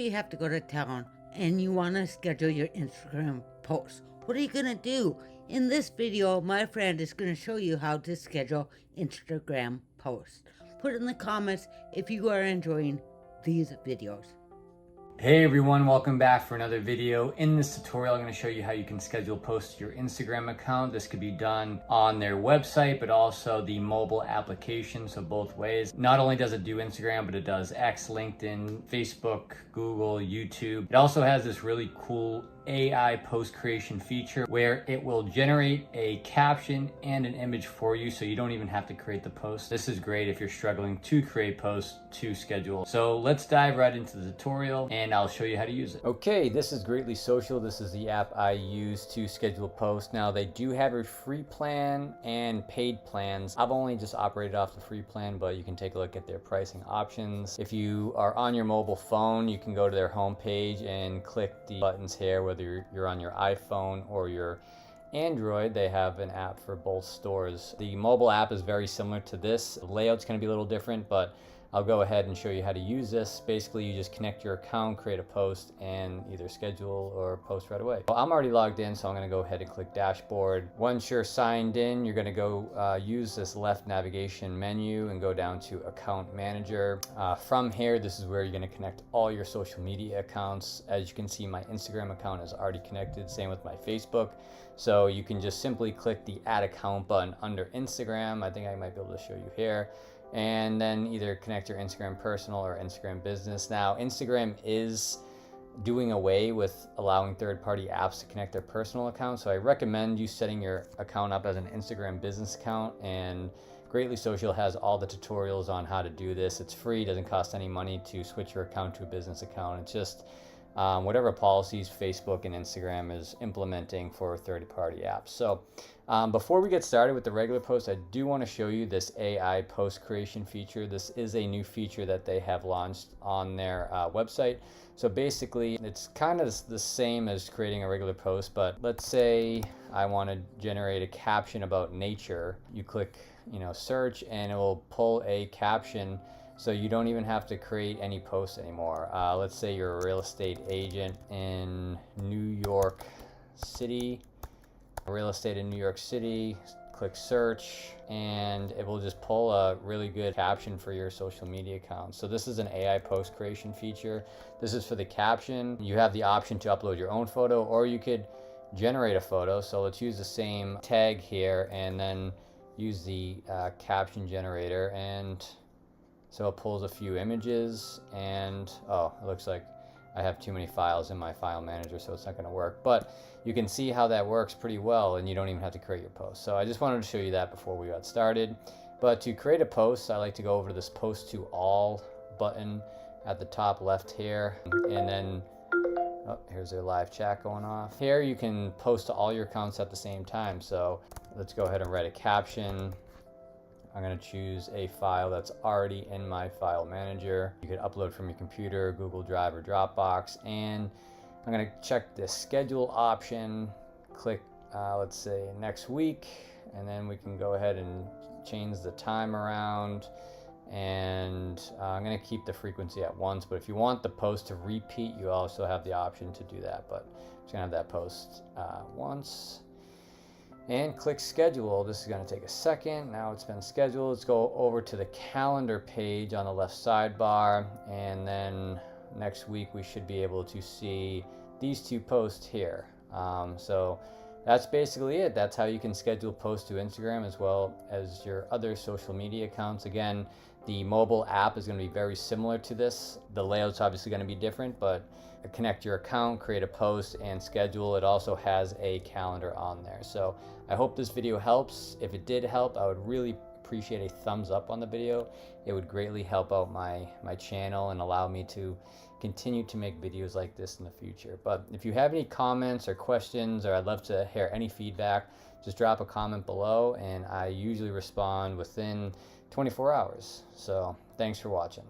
you have to go to town and you want to schedule your Instagram post. What are you going to do? In this video, my friend is going to show you how to schedule Instagram posts. Put in the comments if you are enjoying these videos. Hey everyone, welcome back for another video. In this tutorial, I'm going to show you how you can schedule posts to your Instagram account. This could be done on their website, but also the mobile application, so both ways. Not only does it do Instagram, but it does X, LinkedIn, Facebook, Google, YouTube. It also has this really cool AI post creation feature where it will generate a caption and an image for you, so you don't even have to create the post. This is great if you're struggling to create posts to schedule. So let's dive right into the tutorial and I'll show you how to use it. Okay, this is Greatly Social. This is the app I use to schedule posts. Now they do have a free plan and paid plans. I've only just operated off the free plan, but you can take a look at their pricing options. If you are on your mobile phone, you can go to their homepage and click the buttons here. Whether you're on your iPhone or your Android, they have an app for both stores. The mobile app is very similar to this. The layout's going to be a little different, but I'll go ahead and show you how to use this. Basically, you just connect your account, create a post, and either schedule or post right away. Well, I'm already logged in, so I'm going to go ahead and click Dashboard. Once you're signed in, you're going to go use this left navigation menu and go down to Account Manager. From here, this is where you're going to connect all your social media accounts. As you can see, my Instagram account is already connected, same with my Facebook. So you can just simply click the Add Account button under Instagram. I think I might be able to show you here. And then either connect your Instagram personal or Instagram business. Now, Instagram is doing away with allowing third-party apps to connect their personal accounts. So I recommend you setting your account up as an Instagram business account, and Greatly Social has all the tutorials on how to do this. It's free, doesn't cost any money to switch your account to a business account. It's just whatever policies Facebook and Instagram is implementing for third-party apps. So before we get started with the regular post, I do want to show you this AI post creation feature. This is a new feature that they have launched on their website. So basically, it's kind of the same as creating a regular post, but let's say I want to generate a caption about nature. You click, search, and it will pull a caption. So you don't even have to create any posts anymore. Let's say you're a real estate agent in New York City. Real estate in New York City. Click search, and it will just pull a really good caption for your social media account. So this is an AI post creation feature. This is for the caption. You have the option to upload your own photo, or you could generate a photo. So let's use the same tag here and then use the caption generator, and so it pulls a few images, and it looks like I have too many files in my file manager, so it's not going to work. But you can see how that works pretty well, and you don't even have to create your post. So I just wanted to show you that before we got started. But to create a post, I like to go over to this Post to All button at the top left here, and then here's their live chat going off. Here you can post to all your accounts at the same time. So let's go ahead and write a caption. I'm going to choose a file that's already in my file manager. You could upload from your computer, Google Drive, or Dropbox. And I'm going to check the schedule option, click, let's say, next week, and then we can go ahead and change the time around. And I'm going to keep the frequency at once, but if you want the post to repeat, you also have the option to do that. But I'm just going to have that post once. And click schedule. This is going to take a second. Now it's been scheduled. Let's go over to the calendar page on the left sidebar, and then next week we should be able to see these two posts here. So that's basically it. That's how you can schedule posts to Instagram as well as your other social media accounts. Again, the mobile app is going to be very similar to this. The layout's obviously going to be different, but connect your account, create a post, and schedule. It also has a calendar on there. So I hope this video helps. If it did help, I would really appreciate a thumbs up on the video. It would greatly help out my channel and allow me to continue to make videos like this in the future. But if you have any comments or questions, or I'd love to hear any feedback, just drop a comment below, and I usually respond within 24 hours. So thanks for watching.